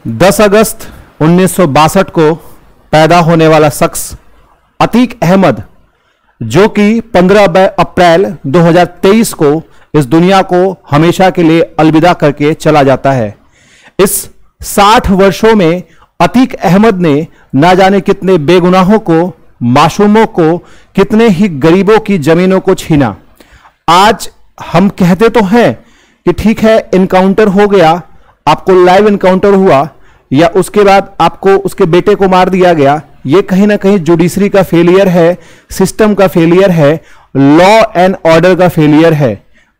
10 अगस्त 1962 को पैदा होने वाला शख्स अतीक अहमद, जो कि 15 अप्रैल 2023 को इस दुनिया को हमेशा के लिए अलविदा करके चला जाता है। इस 60 वर्षों में अतीक अहमद ने ना जाने कितने बेगुनाहों को, मासूमों को, कितने ही गरीबों की जमीनों को छीना। आज हम कहते तो हैं कि ठीक है, इनकाउंटर हो गया, आपको लाइव इनकाउंटर हुआ या उसके बाद आपको उसके बेटे को मार दिया गया, ये कहीं ना कहीं जुडिशरी का फेलियर है, सिस्टम का फेलियर है, लॉ एंड ऑर्डर का फेलियर है।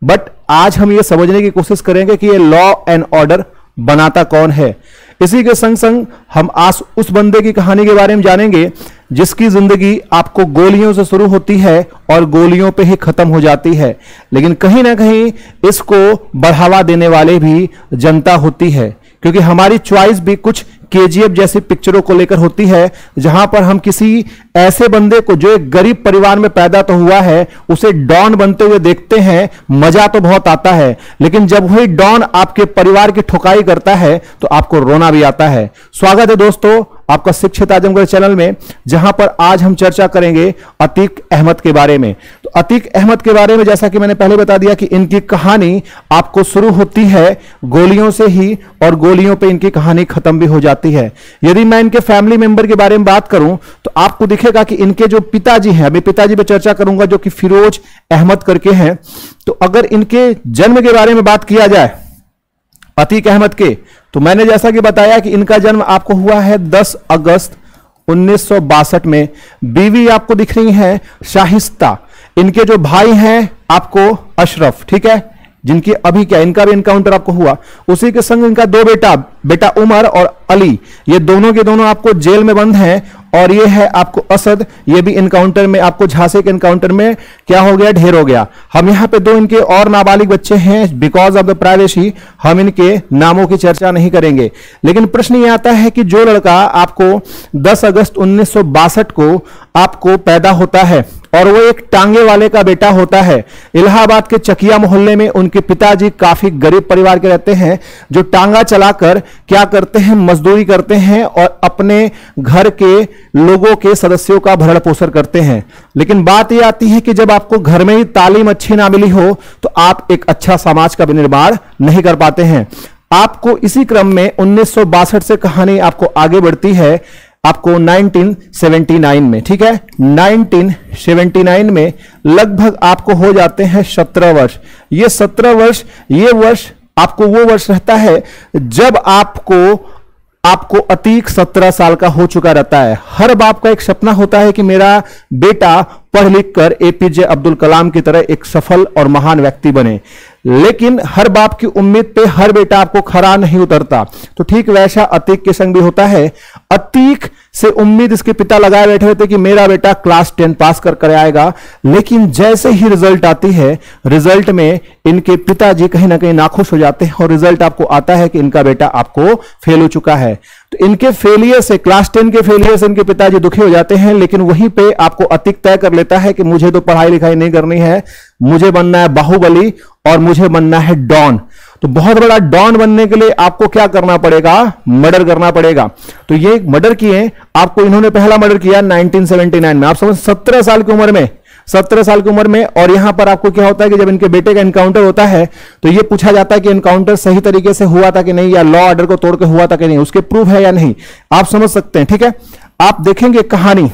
बट आज हम ये समझने की कोशिश करेंगे कि ये लॉ एंड ऑर्डर बनाता कौन है। इसी के संग संग हम आज उस बंदे की कहानी के बारे में जानेंगे जिसकी जिंदगी आपको गोलियों से शुरू होती है और गोलियों पे ही खत्म हो जाती है, लेकिन कहीं ना कहीं इसको बढ़ावा देने वाले भी जनता होती है, क्योंकि हमारी चॉइस भी कुछ केजीएफ जैसी पिक्चरों को लेकर होती है, जहां पर हम किसी ऐसे बंदे को जो एक गरीब परिवार में पैदा तो हुआ है, उसे डॉन बनते हुए देखते हैं, मजा तो बहुत आता है, लेकिन जब वही डॉन आपके परिवार की ठुकाई करता है तो आपको रोना भी आता है। स्वागत है दोस्तों आपका शिक्षित आजमगढ़ चैनल में, जहां पर आज हम चर्चा करेंगे अतीक अहमद के बारे में। तो अतीक अहमद के बारे में जैसा कि मैंने पहले बता दिया कि इनकी कहानी आपको शुरू होती है गोलियों से ही और गोलियों पे इनकी कहानी खत्म भी हो जाती है। यदि मैं इनके फैमिली मेंबर के बारे में बात करूं तो आपको दिखेगा कि इनके जो पिताजी हैं, अभी पिताजी पे चर्चा करूंगा, जो कि फिरोज अहमद करके हैं। तो अगर इनके जन्म के बारे में बात किया जाए अतीक अहमद के, तो मैंने जैसा कि बताया कि इनका जन्म आपको हुआ है 10 अगस्त 1962 में। बीवी आपको दिख रही है शाहिस्ता, इनके जो भाई हैं आपको अशरफ, ठीक है, जिनकी अभी क्या इनका भी इनकाउंटर आपको हुआ। उसी के संग इनका दो बेटा उमर और अली, ये दोनों के दोनों आपको जेल में बंद हैं। और ये है आपको असद, ये भी इनकाउंटर में, आपको झांसी के इनकाउंटर में क्या हो गया, ढेर हो गया। हम यहां पे दो इनके और नाबालिग बच्चे हैं, बिकॉज ऑफ द प्राइवेसी हम इनके नामों की चर्चा नहीं करेंगे। लेकिन प्रश्न ये आता है कि जो लड़का आपको 10 अगस्त 1962 को आपको पैदा होता है और वो एक टांगे वाले का बेटा होता है, इलाहाबाद के चकिया मोहल्ले में उनके पिताजी काफी गरीब परिवार के रहते हैं, जो टांगा चलाकर क्या करते हैं, मजदूरी करते हैं और अपने घर के लोगों के सदस्यों का भरण पोषण करते हैं। लेकिन बात यह आती है कि जब आपको घर में ही तालीम अच्छी ना मिली हो तो आप एक अच्छा समाज का निर्माण नहीं कर पाते हैं। आपको इसी क्रम में 1962 से कहानी आपको आगे बढ़ती है आपको 1979 में, ठीक है, 1979 में लगभग आपको हो जाते हैं 17 वर्ष। ये 17 वर्ष, ये वर्ष आपको वो वर्ष रहता है जब आपको अतीक 17 साल का हो चुका रहता है। हर बाप का एक सपना होता है कि मेरा बेटा पढ़ लिख कर एपीजे अब्दुल कलाम की तरह एक सफल और महान व्यक्ति बने, लेकिन हर बाप की उम्मीद पे हर बेटा आपको खरा नहीं उतरता। तो ठीक वैसा अतीक के संग भी होता है। अतीक से उम्मीद इसके पिता लगाए बैठे होते कि मेरा बेटा क्लास 10 पास कर आएगा, लेकिन जैसे ही रिजल्ट आती है, रिजल्ट में इनके पिताजी कहीं ना कहीं नाखुश हो जाते हैं और रिजल्ट आपको आता है कि इनका बेटा आपको फेल हो चुका है। तो इनके फेलियर से, क्लास 10 के फेलियर से इनके पिताजी दुखी हो जाते हैं, लेकिन वहीं पे आपको अतीक तय कर लेता है कि मुझे तो पढ़ाई लिखाई नहीं करनी है, मुझे बनना है बाहुबली और मुझे बनना है डॉन। तो बहुत बड़ा डॉन बनने के लिए आपको क्या करना पड़ेगा, मर्डर करना पड़ेगा। तो ये मर्डर किए, आपको इन्होंने पहला मर्डर किया 1979 में, आप समझ 17 साल की उम्र में, 17 साल की उम्र में। और यहां पर आपको क्या होता है कि जब इनके बेटे का एनकाउंटर होता है तो यह पूछा जाता है कि एनकाउंटर सही तरीके से हुआ था कि नहीं, या लॉ ऑर्डर को तोड़ के हुआ था कि नहीं, उसके प्रूफ है या नहीं, आप समझ सकते हैं, ठीक है। आप देखेंगे कहानी,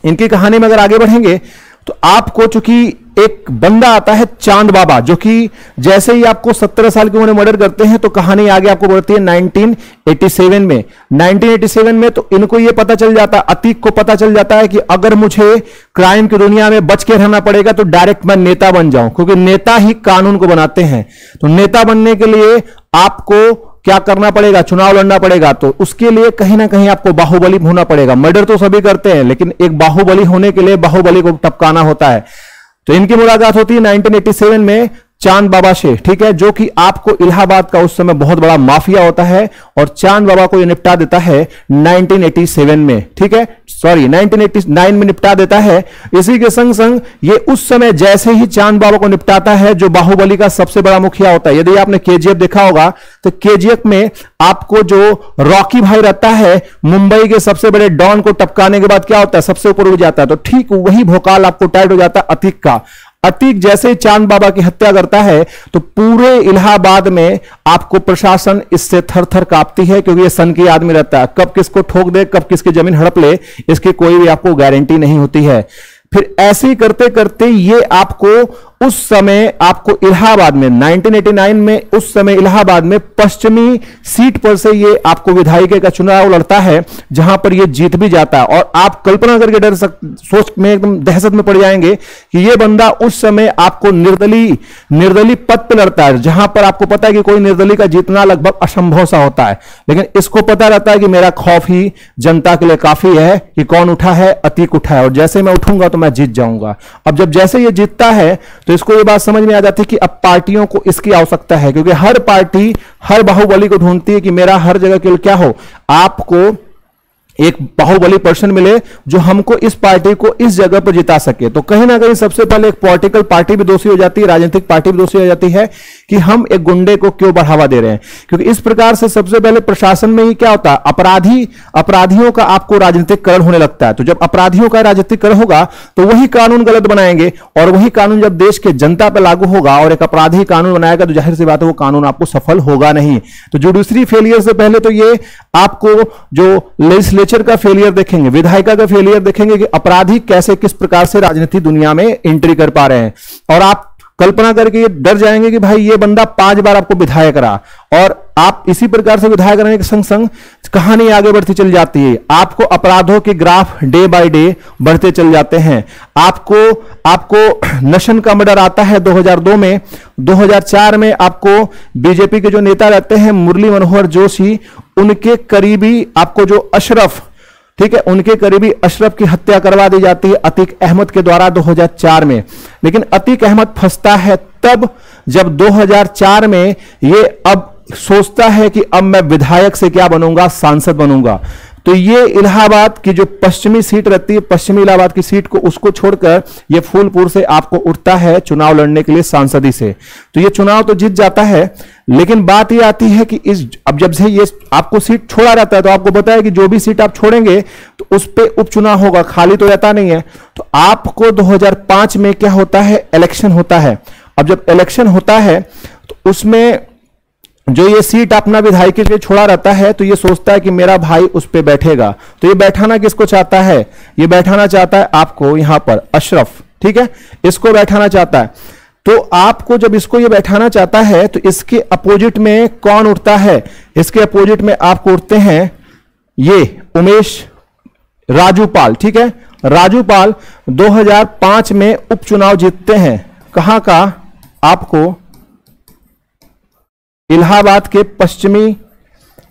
इनकी कहानी में अगर आगे बढ़ेंगे तो आपको चूंकि एक बंदा आता है चांद बाबा, जो कि जैसे ही आपको 17 साल की उम्र में मर्डर करते हैं तो कहानी आगे आपको बढ़ती है 1987 में। 1987 में तो इनको यह पता चल जाता, अतीक को पता चल जाता है कि अगर मुझे क्राइम की दुनिया में बच के रहना पड़ेगा तो डायरेक्ट मैं नेता बन जाऊं, क्योंकि नेता ही कानून को बनाते हैं। तो नेता बनने के लिए आपको क्या करना पड़ेगा, चुनाव लड़ना पड़ेगा। तो उसके लिए कहीं ना कहीं आपको बाहुबली होना पड़ेगा। मर्डर तो सभी करते हैं, लेकिन एक बाहुबली होने के लिए बाहुबली को टपकाना होता है। तो इनकी मुलाकात होती है 1987 में चांद बाबा से, ठीक है, जो कि आपको इलाहाबाद का उस समय बहुत बड़ा माफिया होता है और चांद बाबा को ये निपटा देता है 1987 में, ठीक है, सॉरी 1989 में निपटा देता है। इसी के संग संग ये उस समय जैसे ही चांद बाबा को निपटाता है, जो बाहुबली का सबसे बड़ा मुखिया होता है, यदि आपने केजीएफ देखा होगा तो केजीएफ में आपको जो रॉकी भाई रहता है, मुंबई के सबसे बड़े डॉन को टपकाने के बाद क्या होता है, सबसे ऊपर उठ जाता है, तो ठीक वही भोकाल आपको टाइट हो जाता है अतीक का। अतीक जैसे ही चांद बाबा की हत्या करता है तो पूरे इलाहाबाद में आपको प्रशासन इससे थर थर कांपती है, क्योंकि ये सन की आदमी रहता है, कब किसको ठोक दे, कब किसकी जमीन हड़प ले, इसकी कोई भी आपको गारंटी नहीं होती है। फिर ऐसे ही करते करते ये आपको उस समय आपको इलाहाबाद में 1989 में उस समय इलाहाबाद में पश्चिमी सीट पर से ये आपको विधायिका का चुनाव लड़ता है, जहां पर ये जीत भी जाता है। और आप कल्पना करके सोच में एकदम दहशत में पड़ जाएंगे कि ये बंदा उस समय आपको निर्दलीय पद पर लड़ता है, जहां पर आपको पता है कि कोई निर्दलीय का जीतना लगभग असंभव सा होता है, लेकिन इसको पता रहता है कि मेरा खौफ ही जनता के लिए काफी है कि कौन उठा है, अतीक उठा है, और जैसे मैं उठूंगा तो मैं जीत जाऊंगा। अब जब जैसे ये जीतता है तो इसको ये बात समझ में आ जाती है कि अब पार्टियों को इसकी आवश्यकता है, क्योंकि हर पार्टी हर बाहुबली को ढूंढती है कि मेरा हर जगह के लिए क्या हो, आपको एक बाहुबली पर्सन मिले जो हमको इस पार्टी को इस जगह पर जिता सके। तो कहीं ना कहीं सबसे पहले एक पॉलिटिकल पार्टी भी दोषी हो जाती है, राजनीतिक पार्टी भी दोषी हो जाती है कि हम एक गुंडे को क्यों बढ़ावा दे रहे हैं। क्योंकि इस प्रकार से सबसे पहले प्रशासन में ही क्या होता है, अपराधियों का आपको राजनीतिकरण होने लगता है। तो जब अपराधियों का राजनीतिकरण होगा तो वही कानून गलत बनाएंगे, और वही कानून जब देश के जनता पर लागू होगा और एक अपराधी कानून बनाएगा तो जाहिर सी बात है वो कानून आपको सफल होगा नहीं। तो जुडिशरी फेलियर से पहले तो ये आपको जो लेजिस्लेचर का फेलियर देखेंगे, विधायिका का फेलियर देखेंगे कि अपराधी कैसे किस प्रकार से राजनीति दुनिया में एंट्री कर पा रहे हैं। और आप कल्पना करके ये डर जाएंगे कि भाई ये बंदा 5 बार आपको विधायक रहा, और आप इसी प्रकार से विधायक रहने के संग संग कहानी आगे बढ़ती चल जाती है। आपको अपराधों के ग्राफ डे बाय डे बढ़ते चल जाते हैं। आपको नशन का मर्डर आता है 2002 में, 2004 में आपको बीजेपी के जो नेता रहते हैं मुरली मनोहर जोशी, उनके करीबी आपको जो अशरफ, ठीक है, उनके करीबी अशरफ की हत्या करवा दी जाती है अतीक अहमद के द्वारा 2004 में। लेकिन अतीक अहमद फंसता है तब जब 2004 में ये अब सोचता है कि अब मैं विधायक से क्या बनूंगा, सांसद बनूंगा। तो ये इलाहाबाद की जो पश्चिमी सीट रहती है, पश्चिमी इलाहाबाद की सीट को उसको छोड़कर ये फूलपुर से आपको उठता है चुनाव लड़ने के लिए सांसदी से। तो ये चुनाव तो जीत जाता है, लेकिन बात ये आती है कि अब जब से ये आपको सीट छोड़ा रहता है तो आपको पता है कि जो भी सीट आप छोड़ेंगे तो उस पर उपचुनाव होगा, खाली तो रहता नहीं है। तो आपको 2005 में क्या होता है, इलेक्शन होता है। अब जब इलेक्शन होता है तो उसमें जो ये सीट अपना विधायक के लिए छोड़ा रहता है तो ये सोचता है कि मेरा भाई उस पर बैठेगा। तो ये बैठाना किसको चाहता है, ये बैठाना चाहता है आपको यहां पर अशरफ, ठीक है, इसको बैठाना चाहता है। तो आपको जब इसको ये बैठाना चाहता है तो इसके अपोजिट में कौन उठता है, इसके अपोजिट में आपको उठते हैं ये उमेश राजूपाल, ठीक है। राजूपाल 2005 में उपचुनाव जीतते हैं, कहां का, आपको इलाहाबाद के पश्चिमी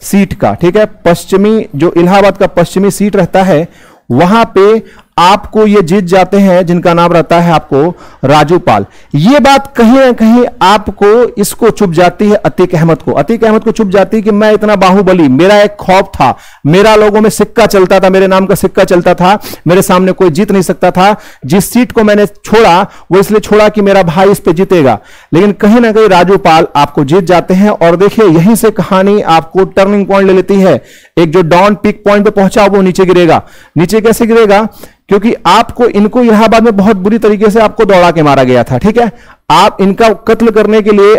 सीट का, ठीक है, पश्चिमी जो इलाहाबाद का पश्चिमी सीट रहता है वहां पे आपको ये जीत जाते हैं, जिनका नाम रहता है आपको राजूपाल। ये बात कहीं ना कहीं आपको इसको चुप जाती है अतीक अहमद को, अतीक अहमद को चुप जाती है कि मैं इतना बाहुबली, मेरा एक खौफ था, मेरा लोगों में सिक्का चलता था, मेरे नाम का सिक्का चलता था, मेरे सामने कोई जीत नहीं सकता था। जिस सीट को मैंने छोड़ा वो इसलिए छोड़ा कि मेरा भाई इस पे जीतेगा। लेकिन कहीं ना कहीं राजूपाल आपको जीत जाते हैं। और देखिए यहीं से कहानी आपको टर्निंग पॉइंट ले लेती है। एक जो डॉन पीक पॉइंट पे पहुंचा वो नीचे गिरेगा। नीचे कैसे गिरेगा, क्योंकि आपको इनको इलाहाबाद में बहुत बुरी तरीके से आपको दौड़ा के मारा गया था, ठीक है। आप इनका कत्ल करने के लिए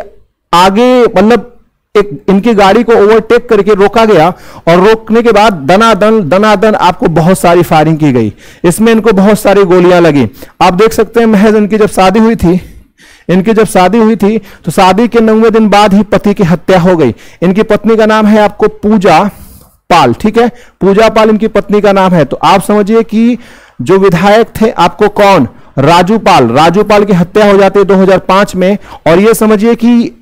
आगे मतलब एक इनकी गाड़ी को ओवरटेक करके रोका गया, और रोकने के बाद दनादन आपको बहुत सारी फायरिंग की गई। इसमें इनको बहुत सारी गोलियां लगी। आप देख सकते हैं महज इनकी जब शादी हुई थी तो शादी के 9वें दिन बाद ही पति की हत्या हो गई। इनकी पत्नी का नाम है आपको पूजा पाल, ठीक है, पूजा पाल इनकी पत्नी का नाम है। तो आप समझिए कि जो विधायक थे आपको कौन, राजूपाल की हत्या हो जाती है 2005 में। और ये समझिए कि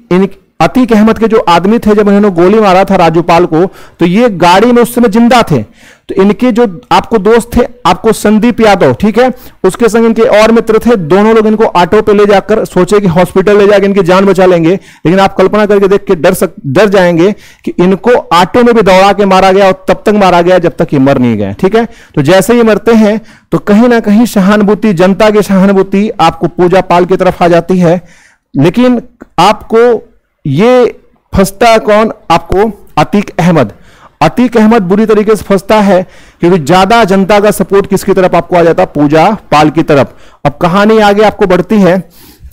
अतीक अहमद के जो आदमी थे, जब इन्होंने गोली मारा था राजूपाल को, तो ये गाड़ी में उस समय जिंदा थे। तो इनके जो आपको दोस्त थे, आपको संदीप यादव, ठीक है, उसके संग इनके और मित्र थे, दोनों लोग इनको ऑटो पे ले जाकर सोचे कि हॉस्पिटल ले जाकर इनकी जान बचा लेंगे। लेकिन आप कल्पना करके देख के डर जाएंगे कि इनको ऑटो में भी दौड़ा के मारा गया, और तब तक मारा गया जब तक ये मर नहीं गए। ठीक है, तो जैसे ही मरते हैं तो कहीं ना कहीं सहानुभूति, जनता की सहानुभूति आपको पूजा पाल की तरफ आ जाती है। लेकिन आपको ये फंसता है कौन? आपको अतीक अहमद। अतीक अहमद बुरी तरीके से फंसता है, क्योंकि ज्यादा जनता का सपोर्ट किसकी तरफ आपको आ जाता? पूजा पाल की तरफ। अब कहानी आगे आपको बढ़ती है,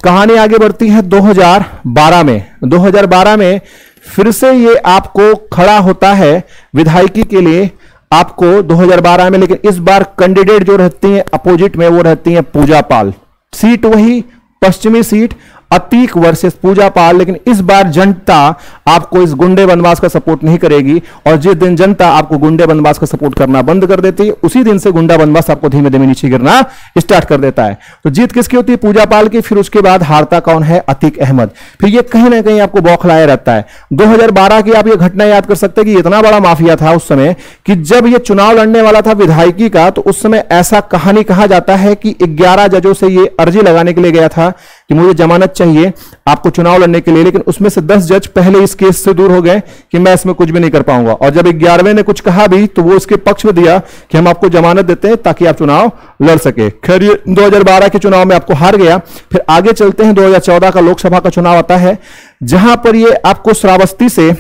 कहानी आगे बढ़ती है 2012 में। 2012 में फिर से ये आपको खड़ा होता है विधायकी के लिए, आपको 2012 में। लेकिन इस बार कैंडिडेट जो रहती हैं अपोजिट में, वो रहती हैं पूजा पाल। सीट वही, पश्चिमी सीट, अतीक वर्सेस पूजा पाल। लेकिन इस बार जनता आपको इस गुंडे बदमाश का सपोर्ट नहीं करेगी, और जिस दिन जनता आपको गुंडे बदमाश का सपोर्ट करना बंद कर देती है, उसी दिन से गुंडा बदमाश आपको धीमे धीमे नीचे गिरना स्टार्ट कर देता है। तो जीत किसकी होती है? पूजा पाल की। फिर उसके बाद हारता कौन है? अतीक अहमद। फिर ये कहीं ना कहीं आपको बौखलाया रहता है। 2012 की आप ये घटना याद कर सकते हैं कि इतना बड़ा माफिया था उस समय, कि जब ये चुनाव लड़ने वाला था विधायकी का, तो उस समय ऐसा कहानी कहा जाता है कि 11 जजों से ये अर्जी लगाने के लिए गया था कि मुझे जमानत चाहिए आपको चुनाव लड़ने के लिए। लेकिन उसमें से 10 जज पहले इस केस से दूर हो गए कि मैं इसमें कुछ भी नहीं कर पाऊंगा। और जब 11वें ने कुछ कहा भी, तो वो इसके पक्ष में दिया कि हम आपको जमानत देते हैं ताकि आप चुनाव लड़ सके। खैर ये 2012 के चुनाव में आपको हार गया। फिर आगे चलते हैं, 2014 का लोकसभा का चुनाव आता है, जहां पर ये आपको श्रावस्ती से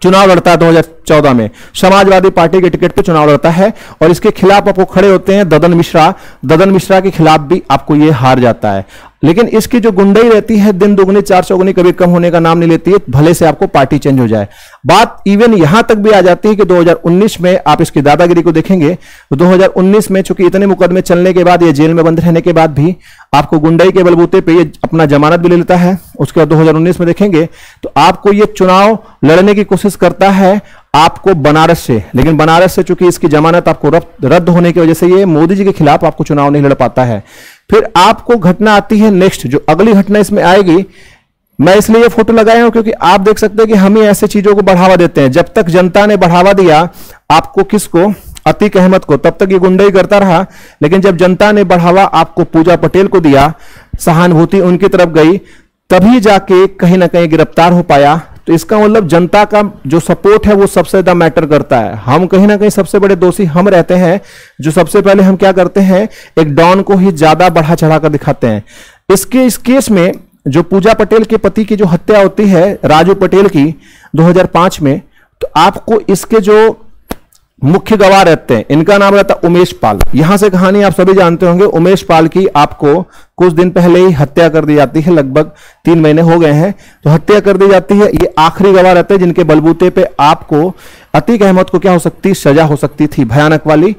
चुनाव लड़ता है। 2014 में समाजवादी पार्टी के टिकट पे चुनाव लड़ता है, और इसके खिलाफ आपको खड़े होते हैं ददन मिश्रा। ददन मिश्रा के खिलाफ भी आपको ये हार जाता है। लेकिन इसकी जो गुंडई रहती है, दिन दुगनी चार चौगुनी कभी कम होने का नाम नहीं लेती है, भले से आपको पार्टी चेंज हो जाए। बात इवन यहां तक भी आ जाती है कि 2019 में आप इसकी दादागिरी को देखेंगे, तो 2019 में चूंकि इतने मुकदमे चलने के बाद, ये जेल में बंद रहने के बाद भी आपको गुंडई के बलबूते पे ये अपना जमानत भी ले लेता है। उसके बाद 2019 में देखेंगे तो आपको ये चुनाव लड़ने की कोशिश करता है आपको बनारस से। लेकिन बनारस से चूंकि इसकी जमानत आपको रद्द होने की वजह से ये मोदी जी के खिलाफ आपको चुनाव नहीं लड़ पाता है। फिर आपको घटना आती है नेक्स्ट, जो अगली घटना इसमें आएगी। मैं इसलिए ये फोटो लगाया हूं क्योंकि आप देख सकते हैं कि हम ही ऐसे चीजों को बढ़ावा देते हैं। जब तक जनता ने बढ़ावा दिया आपको, किसको? अतीक अहमद को, तब तक ये गुंडई करता रहा। लेकिन जब जनता ने बढ़ावा आपको पूजा पटेल को दिया, सहानुभूति उनकी तरफ गई, तभी जाके कहीं ना कहीं गिरफ्तार हो पाया। तो इसका मतलब जनता का जो सपोर्ट है वो सबसे ज्यादा मैटर करता है। हम कहीं ना कहीं सबसे बड़े दोषी हम रहते हैं, जो सबसे पहले हम क्या करते हैं, एक डॉन को ही ज्यादा बढ़ा चढ़ाकर दिखाते हैं। इस केस में जो पूजा पटेल के पति की जो हत्या होती है राजू पटेल की 2005 में, तो आपको इसके जो मुख्य गवाह रहते हैं, इनका नाम रहता है उमेश पाल। यहां से कहानी आप सभी जानते होंगे। उमेश पाल की आपको कुछ दिन पहले ही हत्या कर दी जाती है, लगभग 3 महीने हो गए हैं, तो हत्या कर दी जाती है। ये आखिरी गवाह रहते हैं जिनके बलबूते पे आपको अतीक अहमद को क्या हो सकती, सजा हो सकती थी भयानक वाली।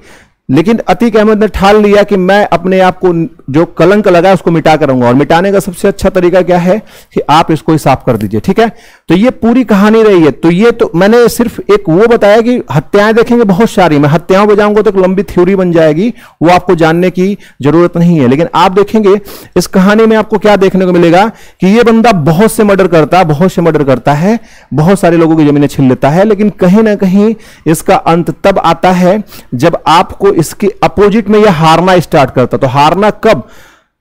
लेकिन अतीक अहमद ने ठान लिया कि मैं अपने आप को जो कलंक लगा उसको मिटा करूंगा, और मिटाने का सबसे अच्छा तरीका क्या है कि आप इसको ही साफ कर दीजिए। ठीक है, तो ये पूरी कहानी रही है। तो ये तो मैंने सिर्फ एक वो बताया कि हत्याएं देखेंगे बहुत सारी, मैं हत्याओं पे जाऊंगा तो एक लंबी थ्योरी बन जाएगी, वो आपको जानने की जरूरत नहीं है। लेकिन आप देखेंगे इस कहानी में आपको क्या देखने को मिलेगा कि ये बंदा बहुत से मर्डर करता है, बहुत सारे लोगों की जमीनें छीन लेता है। लेकिन कहीं ना कहीं इसका अंत तब आता है जब आपको इसके अपोजिट में यह हारना स्टार्ट करता। तो हारना कब?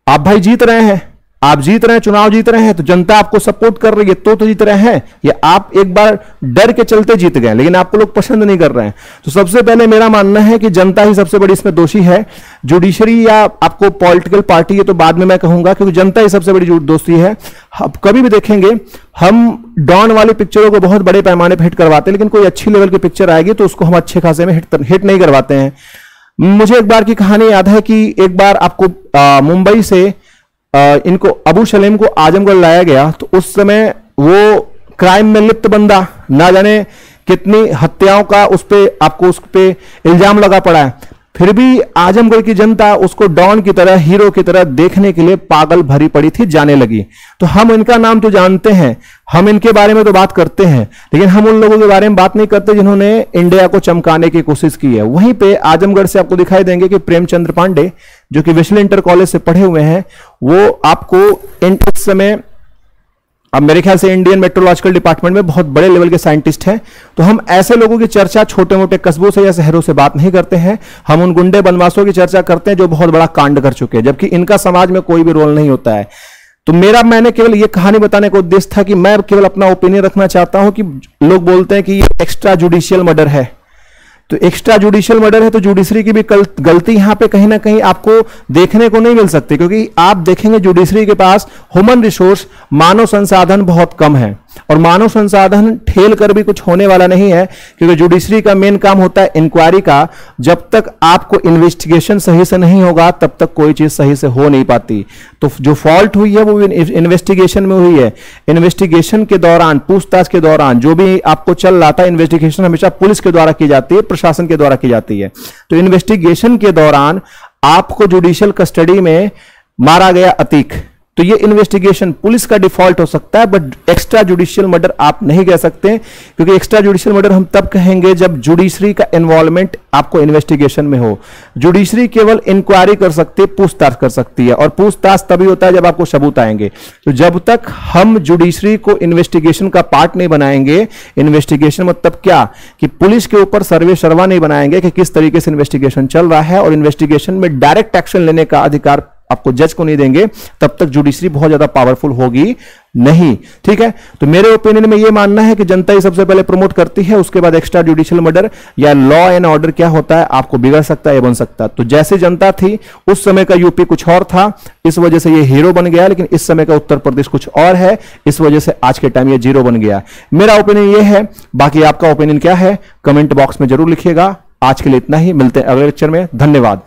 आप भाई जीत रहे हैं, आप जीत रहे हैं, चुनाव जीत रहे हैं, तो जनता आपको सपोर्ट कर रही है तो जीत रहे हैं, या आप एक बार डर के चलते जीत गए लेकिन आपको लोग पसंद नहीं कर रहे हैं। तो सबसे पहले मेरा मानना है कि जनता ही सबसे बड़ी इसमें दोषी है। जुडिशरी या आपको पॉलिटिकल पार्टी, ये तो बाद में मैं कहूंगा, क्योंकि जनता ही सबसे बड़ी दोषी है। अब कभी भी देखेंगे हम डॉन वाली पिक्चरों को बहुत बड़े पैमाने पर हिट करवाते हैं, लेकिन कोई अच्छी लेवल की पिक्चर आएगी तो उसको हम अच्छे खासे में हिट नहीं करवाते हैं। मुझे एक बार की कहानी याद है कि एक बार आपको मुंबई से इनको अबू सलेम को आजमगढ़ लाया गया, तो उस समय वो क्राइम में लिप्त बंदा, ना जाने कितनी हत्याओं का उस पे इल्जाम लगा पड़ा है, फिर भी आजमगढ़ की जनता उसको डॉन की तरह, हीरो की तरह देखने के लिए पागल भरी पड़ी थी, जाने लगी। तो हम इनका नाम तो जानते हैं, हम इनके बारे में तो बात करते हैं, लेकिन हम उन लोगों के बारे में बात नहीं करते जिन्होंने इंडिया को चमकाने की कोशिश की है। वहीं पे आजमगढ़ से आपको दिखाई देंगे कि प्रेमचंद्र पांडे, जो कि विश्व इंटर कॉलेज से पढ़े हुए हैं, वो आपको इस समय अब मेरे ख्याल से इंडियन मेट्रोलॉजिकल डिपार्टमेंट में बहुत बड़े लेवल के साइंटिस्ट हैं, तो हम ऐसे लोगों की चर्चा छोटे मोटे कस्बों से या शहरों से बात नहीं करते हैं, हम उन गुंडे बदमाशों की चर्चा करते हैं जो बहुत बड़ा कांड कर चुके हैं, जबकि इनका समाज में कोई भी रोल नहीं होता है। तो मैंने केवल ये कहानी बताने का उद्देश्य था कि मैं केवल अपना ओपिनियन रखना चाहता हूं कि लोग बोलते हैं कि ये एक्स्ट्रा जुडिशियल मर्डर है, तो एक्स्ट्रा जुडिशियल मर्डर है तो जुडिशरी की भी गलती यहां पे कहीं ना कहीं आपको देखने को नहीं मिल सकती, क्योंकि आप देखेंगे जुडिशरी के पास ह्यूमन रिसोर्स, मानव संसाधन बहुत कम है, और मानव संसाधन ठेल कर भी कुछ होने वाला नहीं है, क्योंकि जुडिशरी का मेन काम होता है इंक्वायरी का। जब तक आपको इन्वेस्टिगेशन सही से नहीं होगा तब तक कोई चीज सही से हो नहीं पाती। तो जो फॉल्ट हुई है वो इन्वेस्टिगेशन में हुई है। इन्वेस्टिगेशन के दौरान, पूछताछ के दौरान जो भी आपको चल रहा था, इन्वेस्टिगेशन हमेशा पुलिस के द्वारा की जाती है, प्रशासन के द्वारा की जाती है। तो इन्वेस्टिगेशन के दौरान आपको जुडिशियल कस्टडी में मारा गया अतीक, तो ये इन्वेस्टिगेशन पुलिस का डिफॉल्ट हो सकता है, बट एक्स्ट्रा जुडिशियल मर्डर आप नहीं कह सकते, क्योंकि एक्स्ट्रा जुडिशियल मर्डर हम तब कहेंगे जब जुडिशरी का इन्वॉल्वमेंट आपको इन्वेस्टिगेशन में हो। जुडिशरी केवल इंक्वायरी कर सकती है, पूछताछ कर सकती है, और पूछताछ तभी होता है जब आपको सबूत आएंगे। तो जब तक हम जुडिशरी को इन्वेस्टिगेशन का पार्ट नहीं बनाएंगे, इन्वेस्टिगेशन मतलब क्या कि पुलिस के ऊपर सर्वे सर्वा नहीं बनाएंगे कि किस तरीके से इन्वेस्टिगेशन चल रहा है, और इन्वेस्टिगेशन में डायरेक्ट एक्शन लेने का अधिकार आपको जज को नहीं देंगे, तब तक जुडिशरी बहुत ज्यादा पावरफुल होगी नहीं। ठीक है, तो मेरे ओपिनियन में यह मानना है कि जनता ही सबसे पहले प्रमोट करती है, उसके बाद एक्स्ट्रा जुडिशियल मर्डर या लॉ एंड ऑर्डर क्या होता है आपको बिगड़ सकता है या बन सकता है। तो जैसे जनता थी उस समय का यूपी कुछ और था, इस वजह से ये हीरो बन गया, लेकिन इस समय का उत्तर प्रदेश कुछ और है, इस वजह से आज के टाइम ये जीरो बन गया। मेरा ओपिनियन ये है, बाकी आपका ओपिनियन क्या है कमेंट बॉक्स में जरूर लिखिएगा। आज के लिए इतना ही, मिलते हैं अगले लेक्चर में। धन्यवाद।